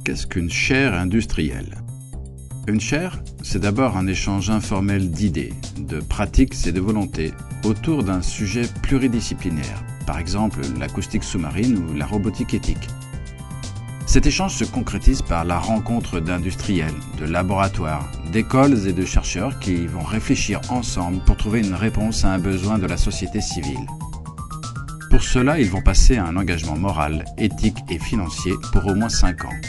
Qu'est-ce qu'une chaire industrielle? Une chaire, c'est d'abord un échange informel d'idées, de pratiques et de volontés autour d'un sujet pluridisciplinaire, par exemple l'acoustique sous-marine ou la robotique éthique. Cet échange se concrétise par la rencontre d'industriels, de laboratoires, d'écoles et de chercheurs qui vont réfléchir ensemble pour trouver une réponse à un besoin de la société civile. Pour cela, ils vont passer à un engagement moral, éthique et financier pour au moins 5 ans.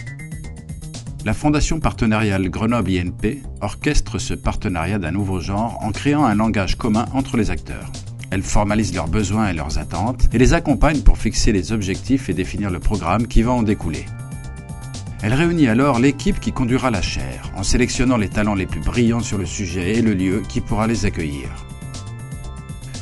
La fondation partenariale Grenoble INP orchestre ce partenariat d'un nouveau genre en créant un langage commun entre les acteurs. Elle formalise leurs besoins et leurs attentes et les accompagne pour fixer les objectifs et définir le programme qui va en découler. Elle réunit alors l'équipe qui conduira la chaire, en sélectionnant les talents les plus brillants sur le sujet et le lieu qui pourra les accueillir.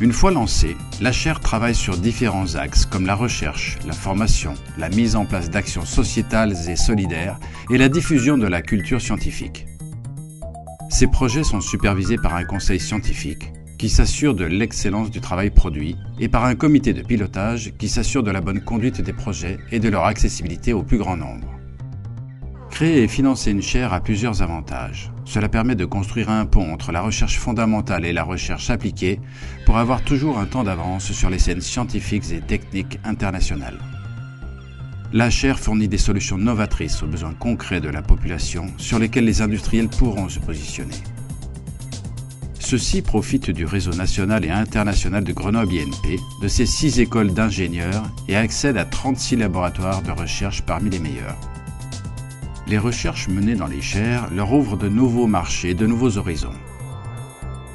Une fois lancée, la chaire travaille sur différents axes comme la recherche, la formation, la mise en place d'actions sociétales et solidaires et la diffusion de la culture scientifique. Ces projets sont supervisés par un conseil scientifique qui s'assure de l'excellence du travail produit et par un comité de pilotage qui s'assure de la bonne conduite des projets et de leur accessibilité au plus grand nombre. Créer et financer une chaire a plusieurs avantages. Cela permet de construire un pont entre la recherche fondamentale et la recherche appliquée pour avoir toujours un temps d'avance sur les scènes scientifiques et techniques internationales. La chaire fournit des solutions novatrices aux besoins concrets de la population sur lesquels les industriels pourront se positionner. Ceux-ci profitent du réseau national et international de Grenoble INP, de ses 6 écoles d'ingénieurs et accèdent à 36 laboratoires de recherche parmi les meilleurs. Les recherches menées dans les chaires leur ouvrent de nouveaux marchés et de nouveaux horizons.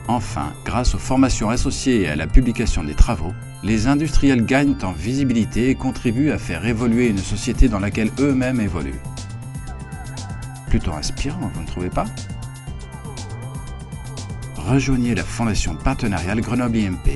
Enfin, grâce aux formations associées et à la publication des travaux, les industriels gagnent en visibilité et contribuent à faire évoluer une société dans laquelle eux-mêmes évoluent. Plutôt inspirant, vous ne trouvez pas? Rejoignez la Fondation partenariale Grenoble INP.